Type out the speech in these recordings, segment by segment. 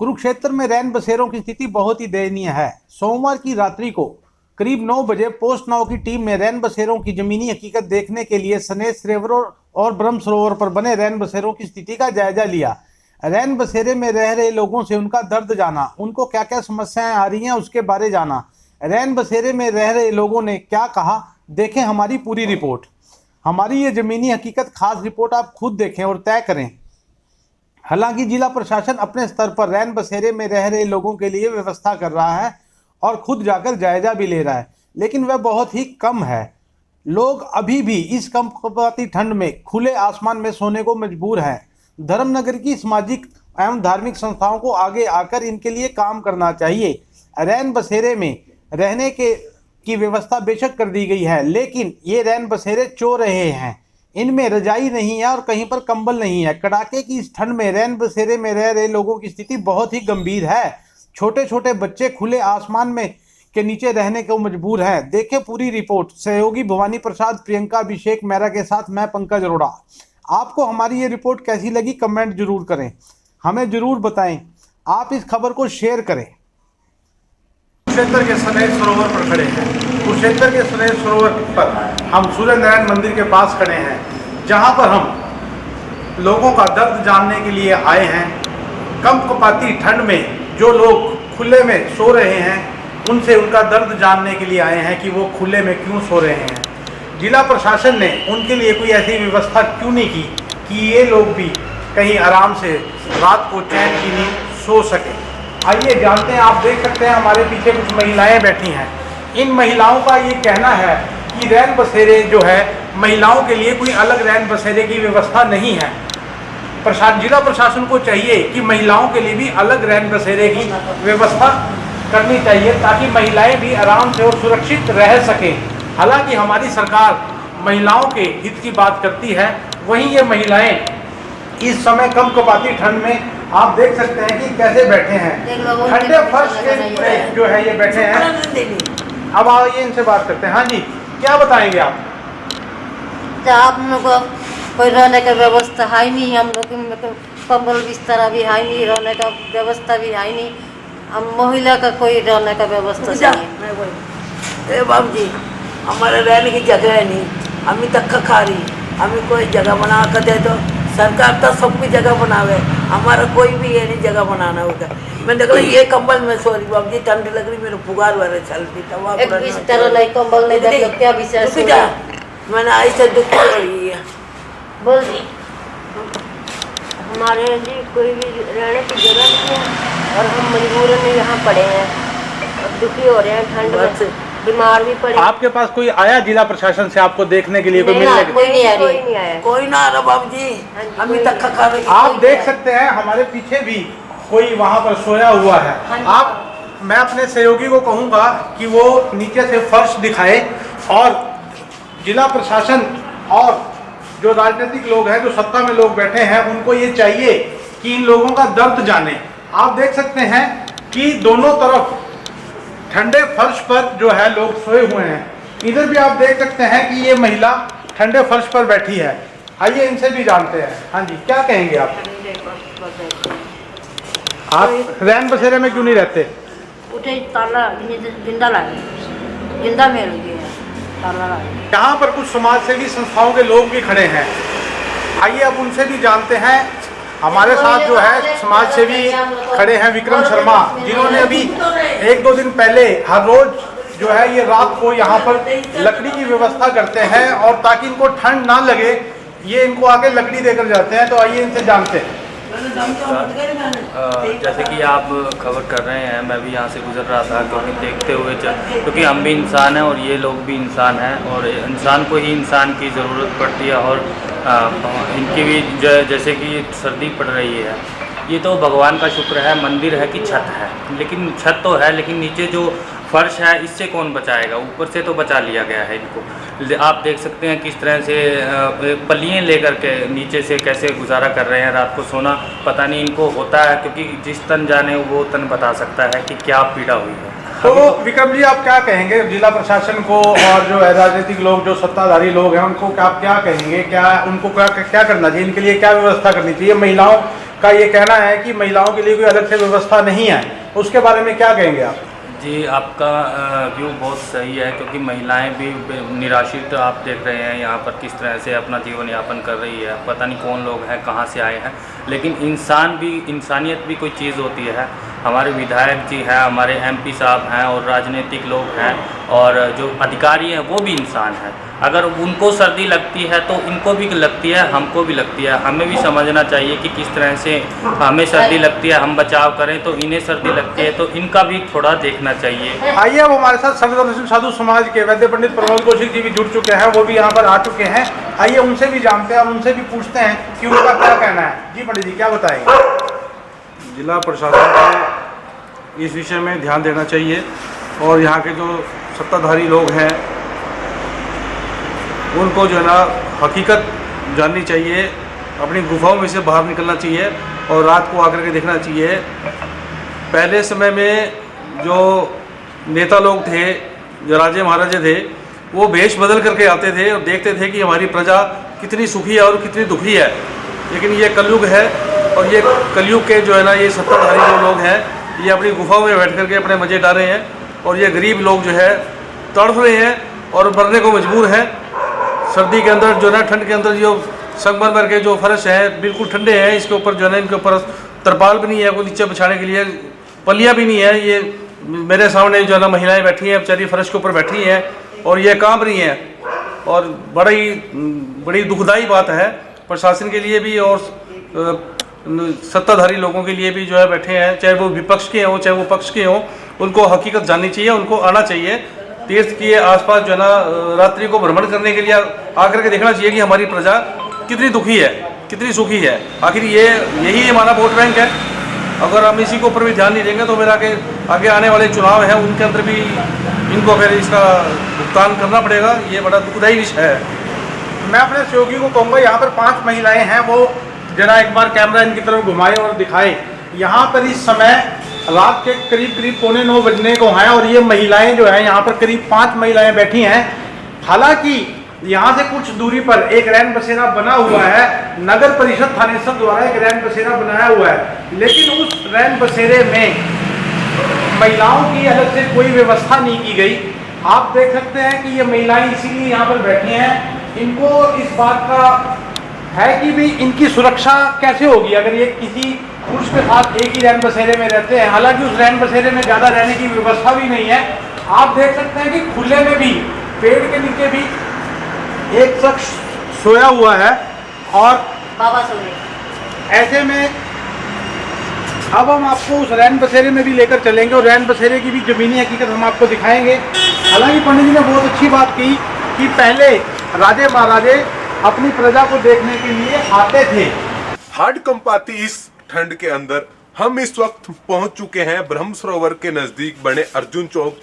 कुरुक्षेत्र में रैन बसेरों की स्थिति बहुत ही दयनीय है। सोमवार की रात्रि को करीब 9 बजे पोस्ट नाव की टीम ने रैन बसेरों की जमीनी हकीकत देखने के लिए सनेश सरोवर और ब्रह्म सरोवर पर बने रैन बसेरों की स्थिति का जायजा लिया। रैन बसेरे में रह रहे लोगों से उनका दर्द जाना, उनको क्या क्या समस्याएं आ रही हैं उसके बारे जाना। रैन बसेरे में रह रहे लोगों ने क्या कहा, देखें हमारी पूरी रिपोर्ट। हमारी ये जमीनी हकीकत खास रिपोर्ट आप खुद देखें और तय करें। हालांकि जिला प्रशासन अपने स्तर पर रैन बसेरे में रह रहे लोगों के लिए व्यवस्था कर रहा है और खुद जाकर जायजा भी ले रहा है, लेकिन वह बहुत ही कम है। लोग अभी भी इस कंपकंपाती ठंड में खुले आसमान में सोने को मजबूर हैं। धर्मनगर की सामाजिक एवं धार्मिक संस्थाओं को आगे आकर इनके लिए काम करना चाहिए। रैन बसेरे में रहने की व्यवस्था बेशक कर दी गई है, लेकिन ये रैन बसेरे चो रहे हैं। इनमें रजाई नहीं है और कहीं पर कंबल नहीं है। कड़ाके की इस ठंड में रैन बसेरे में रह रहे लोगों की स्थिति बहुत ही गंभीर है। छोटे छोटे बच्चे खुले आसमान में के नीचे रहने को मजबूर हैं। देखें पूरी रिपोर्ट। सहयोगी भवानी प्रसाद, प्रियंका, अभिषेक मेहरा के साथ मैं पंकज अरोड़ा। आपको हमारी ये रिपोर्ट कैसी लगी कमेंट जरूर करें, हमें जरूर बताएं। आप इस खबर को शेयर करें। कुरुक्षेत्र के सनेश सरोवर पर खड़े हैं। कुरुक्षेत्र के सनेश सरोवर पर हम सूर्य नारायण मंदिर के पास खड़े हैं, जहां पर हम लोगों का दर्द जानने के लिए आए हैं। कंपकंपाती ठंड में जो लोग खुले में सो रहे हैं, उनसे उनका दर्द जानने के लिए आए हैं कि वो खुले में क्यों सो रहे हैं। जिला प्रशासन ने उनके लिए कोई ऐसी व्यवस्था क्यों नहीं की कि ये लोग भी कहीं आराम से रात को चैन की नींद सो सकें। आइए जानते हैं। आप देख सकते हैं हमारे पीछे कुछ महिलाएं बैठी हैं। इन महिलाओं का ये कहना है कि रैन बसेरे जो है, महिलाओं के लिए कोई अलग रैन बसेरे की व्यवस्था नहीं है। जिला प्रशासन को चाहिए कि महिलाओं के लिए भी अलग रैन बसेरे की व्यवस्था करनी चाहिए, ताकि महिलाएं भी आराम से और सुरक्षित रह सकें। हालांकि हमारी सरकार महिलाओं के हित की बात करती है, वहीं ये महिलाएं इस समय कंपकंपाती ठंड में आप देख सकते हैं कि कैसे बैठे हैं। ठंडे फर्श के जो है ये बैठे हैं। अब आइए इनसे बात करते हैं। हाँ जी, क्या बताएंगे आप? आप लोग को कोई रहने का व्यवस्था है नहीं। हम लोग कंबल बिस्तर भी है नहीं, रहने का व्यवस्था भी है नहीं। हम महिला का कोई रहने का व्यवस्था नहीं। बाबू जी, हमारे रहने की जगह है नहीं। हमें धक्का खा रही, हमें कोई जगह बना कर दे दो। सरकार तो सबकी जगह बनावे, हमारा कोई भी ये नहीं जगह बनाना होगा। मैं देख रही ये कंबल में सो रही बाबू जी, ठंड लग रही, मेरे फुगार वाले चल रही। बिस्तर नहीं, कंबल नहीं, देखो क्या विशेष मैंने ऐसे दुखी हो रही है। बोल दी हमारे लिए कोई भी रहने की जगह नहीं है और हम मजबूरन में यहाँ पड़े हैं और दुखी हो रहे हैं। ठंड में बीमार भी पड़े। आपके पास कोई आया जिला प्रशासन से आपको देखने के लिए? कोई मिलने के लिए? कोई नहीं आया। कोई ना आ रहा बाबू जी, हमें धक्का खा रही। आप देख सकते हैं हमारे पीछे भी कोई वहां पर सोया हुआ है। मैं अपने सहयोगी को कहूंगा कि वो नीचे से फर्श दिखाए और जिला प्रशासन और जो राजनीतिक लोग हैं, जो सत्ता में लोग बैठे हैं, उनको ये चाहिए कि इन लोगों का दर्द जाने। आप देख सकते हैं कि दोनों तरफ ठंडे फर्श पर जो है लोग सोए हुए हैं। इधर भी आप देख सकते हैं कि ये महिला ठंडे फर्श पर बैठी है। आइए इनसे भी जानते हैं। हाँ जी, क्या कहेंगे आप? आप रैन बसेरे में क्यों नहीं रहते? उठे ताला जिंदा लगे, जिंदा में लगे ताला लगे। यहाँ पर कुछ समाज सेवी संस्थाओं के लोग भी खड़े हैं। आइए अब उनसे भी जानते हैं। हमारे साथ जो है समाज सेवी खड़े हैं, विक्रम शर्मा, जिन्होंने अभी 1-2 दिन पहले हर रोज जो है ये रात को यहाँ पर लकड़ी की व्यवस्था करते हैं और ताकि इनको ठंड ना लगे ये इनको आके लकड़ी देकर जाते हैं। तो आइए इनसे जानते हैं। जैसे कि आप खबर कर रहे हैं, मैं भी यहाँ से गुजर रहा था, क्योंकि देखते हुए क्योंकि हम भी इंसान हैं और ये लोग भी इंसान हैं और इंसान को ही इंसान की ज़रूरत पड़ती है। और इनकी भी जैसे कि सर्दी पड़ रही है, ये तो भगवान का शुक्र है, मंदिर है कि छत है, लेकिन छत तो है, लेकिन नीचे जो फर्श है इससे कौन बचाएगा? ऊपर से तो बचा लिया गया है इनको। आप देख सकते हैं किस तरह से पल्लियाँ लेकर के नीचे से कैसे गुजारा कर रहे हैं। रात को सोना पता नहीं इनको होता है, क्योंकि जिस तन जाने वो तन बता सकता है कि क्या पीड़ा हुई है। तो विक्रम जी, आप क्या कहेंगे जिला प्रशासन को और जो राजनीतिक लोग, जो सत्ताधारी लोग हैं, उनको आप क्या कहेंगे? क्या उनको क्या करना चाहिए? इनके लिए क्या व्यवस्था करनी चाहिए? महिलाओं का ये कहना है कि महिलाओं के लिए कोई अलग से व्यवस्था नहीं है, उसके बारे में क्या कहेंगे आप? जी, आपका व्यू बहुत सही है, क्योंकि महिलाएं भी निराश्रित आप देख रहे हैं यहाँ पर किस तरह से अपना जीवन यापन कर रही है। पता नहीं कौन लोग हैं, कहाँ से आए हैं, लेकिन इंसानियत भी कोई चीज़ होती है। हमारे विधायक जी हैं, हमारे MP साहब हैं और राजनीतिक लोग हैं और जो अधिकारी हैं वो भी इंसान हैं। अगर उनको सर्दी लगती है तो इनको भी लगती है, हमको भी लगती है। हमें भी समझना चाहिए कि किस तरह से हमें सर्दी लगती है, हम बचाव करें, तो इन्हें सर्दी लगती है तो इनका भी थोड़ा देखना चाहिए। आइए, अब हमारे साथ सर्वधर्म साधु समाज के वैद्य पंडित प्रमोद कौशिक जी भी जुड़ चुके हैं, वो भी यहाँ पर आ चुके हैं। आइए उनसे भी जानते हैं और उनसे भी पूछते हैं कि उनका क्या कहना है। जी पंडित जी, क्या बताएंगे? जिला प्रशासन को इस विषय में ध्यान देना चाहिए और यहाँ के जो सत्ताधारी लोग हैं उनको जो है ना हकीकत जाननी चाहिए, अपनी गुफाओं में से बाहर निकलना चाहिए और रात को आकर के देखना चाहिए। पहले समय में जो नेता लोग थे, जो राजे महाराजे थे, वो वेश बदल करके आते थे और देखते थे कि हमारी प्रजा कितनी सुखी है और कितनी दुखी है। लेकिन ये कलयुग है और ये कलयुग के जो है ना ये सत्ताधारी जो लोग हैं ये अपनी गुफाओं में बैठ करके अपने मजे डाल रहे हैं और ये गरीब लोग जो है तड़फ रहे हैं और मरने को मजबूर हैं। सर्दी के अंदर जो है ना, ठंड के अंदर जो संगमरमर के जो फर्श हैं बिल्कुल ठंडे हैं, इसके ऊपर जो है ना इनके ऊपर तरपाल भी नहीं है, कोई नीचे बिछाने के लिए पलियाँ भी नहीं है। ये मेरे सामने जो है ना महिलाएं बैठी हैं, बेचारी फर्श के ऊपर बैठी हैं और ये कांप रही हैं और बड़ी दुखदाई बात है प्रशासन के लिए भी और सत्ताधारी लोगों के लिए भी जो है बैठे हैं, चाहे वो विपक्ष के हों चाहे वो पक्ष के हों, उनको हकीकत जाननी चाहिए, उनको आना चाहिए। तीर्थ के आसपास जो है ना रात्रि को भ्रमण करने के लिए आकर के देखना चाहिए कि हमारी प्रजा कितनी दुखी है, कितनी सुखी है। आखिर यही हमारा वोट बैंक है। अगर हम इसी के ऊपर भी ध्यान नहीं देंगे तो फिर आगे आने वाले चुनाव हैं उनके अंदर भी इनको फिर इसका भुगतान करना पड़ेगा। ये बड़ा दुखदायी विषय है। मैं अपने सहयोगी को कहूँगा, यहाँ पर 5 महिलाएं हैं, वो जरा एक बार कैमरा इनकी तरफ घुमाए और दिखाए। यहाँ पर इस समय रात के करीब 8:45 बजने को हैं और ये महिलाएं जो हैं यहाँ पर करीब 5 महिलाएं बैठी हैं। हालांकि यहाँ से कुछ दूरी पर एक रैन बसेरा बना हुआ है, नगर परिषद थानेसर द्वारा एक रैन बसेरा बनाया हुआ है, लेकिन उस रैन बसेरे में महिलाओं की अलग से कोई व्यवस्था नहीं की गई। आप देख सकते हैं कि ये महिलाएं इसीलिए यहाँ पर बैठी हैं, इनको इस बात का है कि भी इनकी सुरक्षा कैसे होगी अगर ये किसी पुरुष के साथ एक ही रैन बसेरे में रहते हैं। हालांकि उस रैन बसेरे में ज़्यादा रहने की व्यवस्था भी नहीं है। आप देख सकते हैं कि खुले में भी पेड़ के नीचे भी एक शख्स सोया हुआ है और बाबा सोए। ऐसे में अब हम आपको उस रैन बसेरे में भी लेकर चलेंगे और रैन बसेरे की भी ज़मीनी हकीकत हम आपको दिखाएंगे। हालांकि पंडित जी ने बहुत अच्छी बात की कि पहले राजे महाराजे अपनी प्रजा को देखने के लिए आते थे। हार्ड कंपाती इस ठंड के अंदर हम इस वक्त पहुंच चुके हैं ब्रह्म सरोवर के नजदीक बने अर्जुन चौक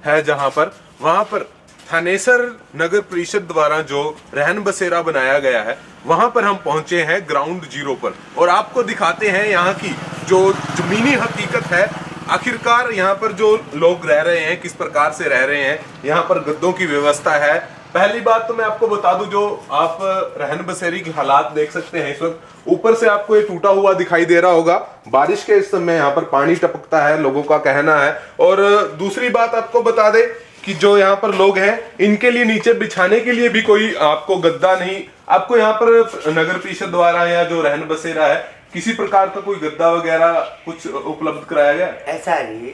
है, जहां पर वहां पर थानेसर नगर परिषद द्वारा जो रहन बसेरा बनाया गया है वहां पर हम पहुंचे हैं ग्राउंड जीरो पर और आपको दिखाते हैं यहाँ की जो जमीनी हकीकत है। आखिरकार यहाँ पर जो लोग रह रहे हैं किस प्रकार से रह रहे हैं। यहाँ पर गद्दों की व्यवस्था है। पहली बात तो मैं आपको बता दूं, जो आप रहन बसेरी की हालात देख सकते हैं इस वक्त, ऊपर से आपको ये टूटा हुआ दिखाई दे रहा होगा। बारिश के इस समय यहाँ पर पानी टपकता है, लोगों का कहना है। और दूसरी बात आपको बता दे कि जो यहाँ पर लोग हैं इनके लिए नीचे बिछाने के लिए भी कोई आपको गद्दा नहीं, आपको यहाँ पर नगर परिषद द्वारा या जो रहन बसेरा है किसी प्रकार का कोई गद्दा वगैरह कुछ उपलब्ध कराया गया? ऐसा है जी,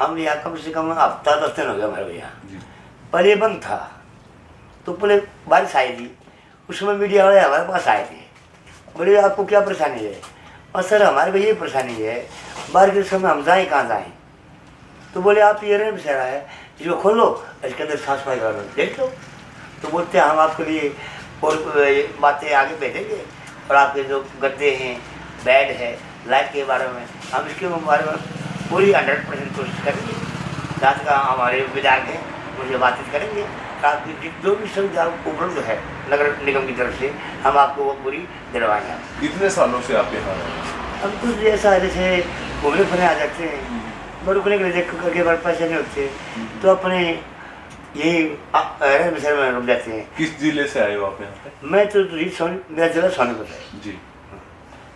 हम यहाँ कम से कम हफ्ता 10 दिन हो गया हमारे भैया। पहले ये बंद था तो पहले बारिश आई थी, उस समय मीडिया वाले हमारे पास आए थे, बोले आपको क्या परेशानी है? और सर हमारे को ये परेशानी है, बारिश के समय हम जाएँ कहाँ जाएँ? तो बोले आप ये रहन बसेरा है, इसको खोलो, इसके अंदर साफ सफाई कर लो, देख लो। तो बोलते हम आपके लिए और बातें आगे भेजेंगे और आपके जो गद्दे हैं, बेड है, लाइट के बारे में हम इसके बारे में पूरी 100% कोशिश करेंगे। साथ का हमारे विधायक हैं उनसे बातचीत करेंगे, आपकी जो भी सुविधा उपलब्ध है नगर निगम की तरफ से हम आपको वो पूरी दिलवाएंगे। कितने सालों से आप यहाँ रहे हैं? हम कुछ ऐसा जैसे घूमने फिरने आ जाते हैं, रुकने के लिए करके बार पैसे नहीं होते तो अपने यही रहन बसेरे में रुक जाते हैं। किस जिले से आए हो आप यहाँ पे? मैं तो मेरा जिला सोनीपत है जी।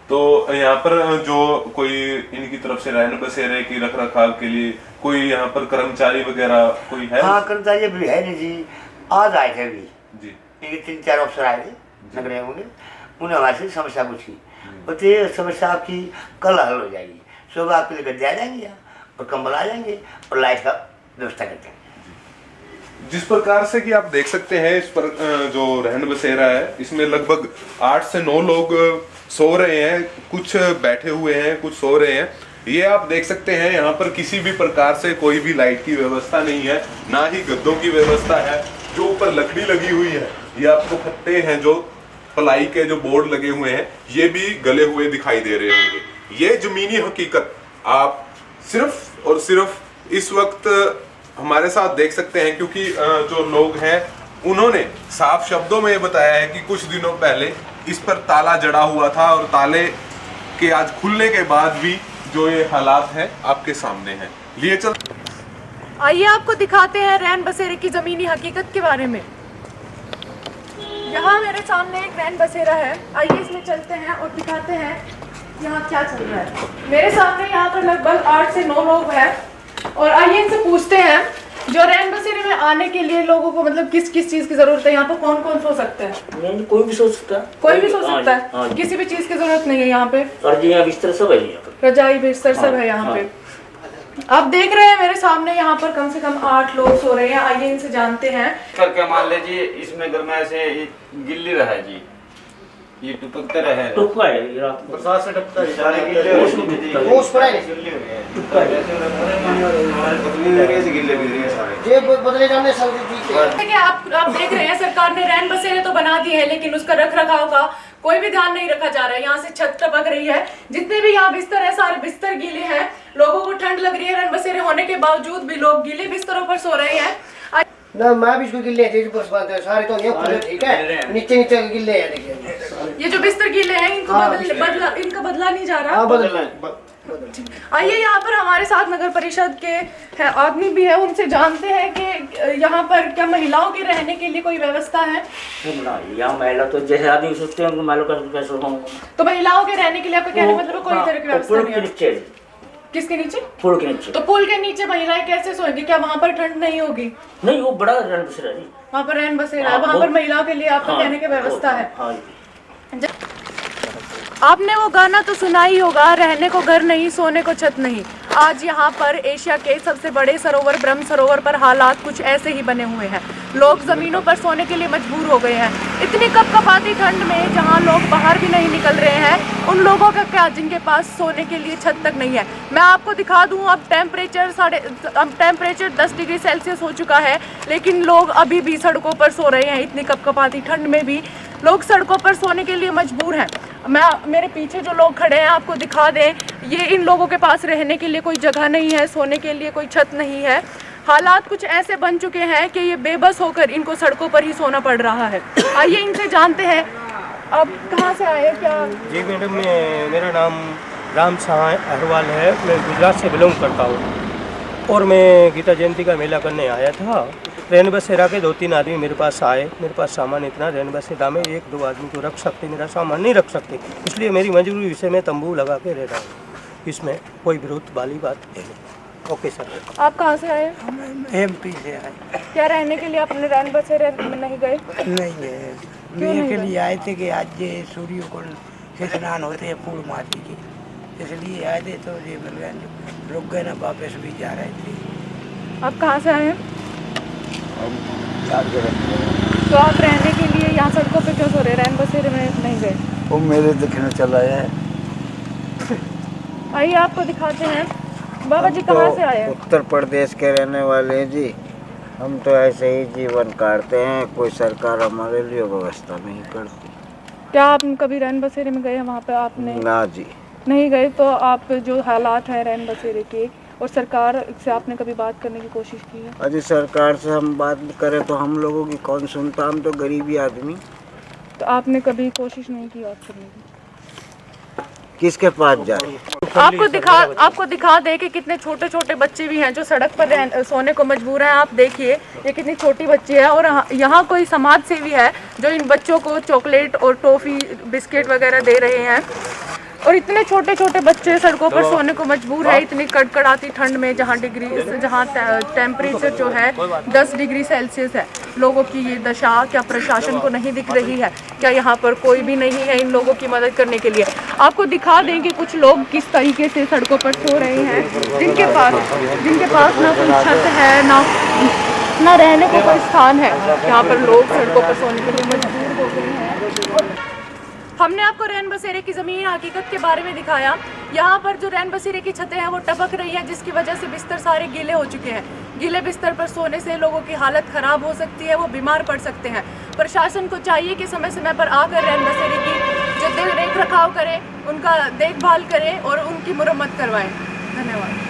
तो यहाँ पर जो कोई इनकी तरफ से रहन बसेरे की रख रखाव के लिए कोई यहाँ पर कर्मचारी वगैरह कोई है? हाँ, कर्मचारी अभी है नहीं जी, आज आए थे अभी जी। ये 3-4 अफसर आए थे नगर निगम के, उन्हें हमारे से समस्या पूछी, बोलते ये समस्या आपकी कल हल हो जाएगी, सुबह आपके लिए गद्दे आ जाएंगे यहाँ और कंबल आ जाएंगे और लाइट का व्यवस्था करते हैं। जिस प्रकार से कि आप देख सकते हैं, इस पर जो रहन बसेरा है इसमें लगभग 8 से 9 लोग सो रहे हैं, कुछ बैठे हुए हैं, कुछ सो रहे हैं। ये आप देख सकते हैं यहाँ पर किसी भी प्रकार से कोई भी लाइट की व्यवस्था नहीं है, ना ही गद्दों की व्यवस्था है। जो ऊपर लकड़ी लगी हुई है, ये आपको फत्ते हैं, जो प्लाई के जो बोर्ड लगे हुए हैं, ये भी गले हुए दिखाई दे रहे होंगे। ये जमीनी हकीकत आप सिर्फ और सिर्फ इस वक्त हमारे साथ देख सकते हैं, क्योंकि जो लोग हैं उन्होंने साफ शब्दों में ये बताया है कि कुछ दिनों पहले इस पर ताला जड़ा हुआ था और ताले के आज खुलने के बाद भी जो ये हालात हैं आपके सामने हैं। लिए चल आइए आपको दिखाते हैं रैन बसेरे की ज़मीनी हकीकत के बारे में। यहाँ मेरे सामने एक रैन बसेरा है, आइए इसमें चलते हैं और दिखाते हैं यहाँ क्या चल रहा है। मेरे सामने यहाँ पर लगभग 8 से 9 लोग हैं और आइए इनसे पूछते हैं जो रैन बसेरे में आने के लिए लोगों को मतलब किस किस चीज़ की ज़रूरत है, यहाँ पर कौन कौन सो सकते हैं? कोई भी सो सकता है, कोई भी सो सकता है, किसी भी चीज़ की ज़रूरत नहीं है यहाँ पे। रजाई बिस्तर सब है यहाँ पे, रजाई बिस्तर सब है यहाँ पे। आप देख रहे हैं मेरे सामने यहाँ पर कम से कम 8 लोग सो रहे हैं, आइए इनसे जानते हैं। करके मान लीजिए इसमें घर में ऐसे गिल्ली रहा है जी, ये टुपकते रहे हैं, टुपका है ये रात को बरसात से टपकता है, सारे गिल्ले हो गए, ओस पड़ा है, गिल्ले हो गए, टुपका है, बदली लगे ऐसे गिल्ले भी रहे सारे, ये बदले जाने सब चीज है। आप देख रहे हैं सरकार ने रैन बसेरे तो बना दी है, लेकिन उसका रख रखाव का कोई भी ध्यान नहीं रखा जा रहा है। यहाँ से छत टपक रही है, जितने भी यहाँ बिस्तर है सारे बिस्तर गीले हैं, लोगों को ठंड लग रही है। रैन बसेरे होने के बावजूद भी लोग गीले बिस्तरों पर सो रहे हैं। ना मैं भी इसको गिल्ले थे, बस बात है, सारे तो नहीं खुले, ठीक है, नीचे नीचे गिल्ले हैं, देखिए ये जो बिस्तर गीले हैं इनका बदला नहीं जा रहा। आइए यहाँ पर हमारे साथ नगर परिषद के आदमी भी है, उनसे जानते हैं कि यहाँ पर क्या महिलाओं के रहने के लिए कोई व्यवस्था है? यहाँ महिला तो जैसे आदमी सोचते हैं महिला का कैसे होगा, तो महिलाओं के रहने के लिए आपका कहने मतलब कोई तरह की व्यवस्था नहीं है? किसके नीचे? पुल के नीचे। तो पुल के नीचे महिलाएं कैसे सोएंगी? क्या वहाँ पर ठंड नहीं होगी? नहीं, वो बड़ा रैन बसेरा है, वहाँ पर रैन बसेरा है, वहाँ पर महिलाओं के लिए आपका कहने की व्यवस्था है। आपने वो गाना तो सुना ही होगा, रहने को घर नहीं सोने को छत नहीं। आज यहाँ पर एशिया के सबसे बड़े सरोवर ब्रह्म सरोवर पर हालात कुछ ऐसे ही बने हुए हैं। लोग ज़मीनों पर सोने के लिए मजबूर हो गए हैं। इतनी कपकपाती ठंड में जहाँ लोग बाहर भी नहीं निकल रहे हैं, उन लोगों का क्या जिनके पास सोने के लिए छत तक नहीं है। मैं आपको दिखा दूँ, अब टेम्परेचर 10 डिग्री सेल्सियस हो चुका है, लेकिन लोग अभी भी सड़कों पर सो रहे हैं। इतनी कपकपाती ठंड में भी लोग सड़कों पर सोने के लिए मजबूर हैं। मेरे पीछे जो लोग खड़े हैं आपको दिखा दें, ये इन लोगों के पास रहने के लिए कोई जगह नहीं है, सोने के लिए कोई छत नहीं है। हालात कुछ ऐसे बन चुके हैं कि ये बेबस होकर इनको सड़कों पर ही सोना पड़ रहा है। आइए इनसे जानते हैं, आप कहाँ से आए? क्या जी मैडम, मेरा नाम राम साहा अहरवाल है, मैं गुजरात से बिलोंग करता हूँ और मैं गीता जयंती का मेला करने आया था। रैन बसेरा के 2-3 आदमी मेरे पास आए, मेरे पास सामान इतना, रैन बसेरा में 1-2 आदमी को रख सकते, मेरा सामान नहीं रख सकते, इसलिए मेरी मजबूरी से मैं तंबू लगा के रह रहा हूँ। इसमें कोई विरोध वाली बात है नहीं। Okay sir. आप कहाँ से आए? हम MP से आए। क्या रहने के लिए अपने रैन बसेरे में नहीं गए? नहीं गए, मैं के लिए आए थे कि आज ये सूर्य को से स्नान होते हैं पूर्णमासी की, इसलिए आए थे। तो ये मिल गए, रुक गए ना, वापस भी जा रहे थे। आप कहाँ से आए हैं? तो आप रहने के लिए यहाँ सड़कों पे क्यों सो रहे? रैन बसेरे में नहीं गए? वो मेरे देखने चला है। आइए आपको दिखाते हैं। बाबा जी कहाँ से आए हैं? उत्तर प्रदेश के रहने वाले हैं जी। हम तो ऐसे ही जीवन काटते हैं, कोई सरकार हमारे लिए व्यवस्था नहीं करती। क्या आप कभी रैन बसेरे में गए हैं? वहाँ पे आपने ना जी नहीं गए। तो आप जो हालात हैं रैन बसेरे के और सरकार से आपने कभी बात करने की कोशिश की है? अजी सरकार से हम बात करें तो हम लोगों की कौन सुनता, हम तो गरीबी आदमी। तो आपने कभी कोशिश नहीं की बात करने की? किसके पास जाए? आपको दिखा दे कि कितने छोटे छोटे बच्चे भी हैं जो सड़क पर सोने को मजबूर हैं। आप देखिए ये कितनी छोटी बच्ची है और यहाँ कोई समाज सेवी है जो इन बच्चों को चॉकलेट और टॉफ़ी बिस्किट वगैरह दे रहे हैं। और इतने छोटे छोटे बच्चे सड़कों पर सोने को मजबूर है इतनी कड़कड़ाती ठंड में, जहाँ टेम्परेचर जो है 10 डिग्री सेल्सियस है। लोगों की ये दशा, क्या प्रशासन को नहीं दिख रही है? क्या यहाँ पर कोई भी नहीं है इन लोगों की मदद करने के लिए? आपको दिखा दें कि कुछ लोग किस तरीके से सड़कों पर सो रहे हैं, जिनके पास ना कोई छत है, ना रहने को कोई स्थान है। यहाँ पर लोग सड़कों पर सोने के लिए मजबूर हो गए हैं। हमने आपको रैन बसेरे की ज़मीन हकीकत के बारे में दिखाया। यहाँ पर जो रैन बसेरे की छतें हैं वो टपक रही हैं, जिसकी वजह से बिस्तर सारे गीले हो चुके हैं। गीले बिस्तर पर सोने से लोगों की हालत ख़राब हो सकती है, वो बीमार पड़ सकते हैं। प्रशासन को चाहिए कि समय समय पर आकर रैन बसेरे की जो देख रखाव करें, उनका देखभाल करें और उनकी मुरम्मत करवाएं। धन्यवाद।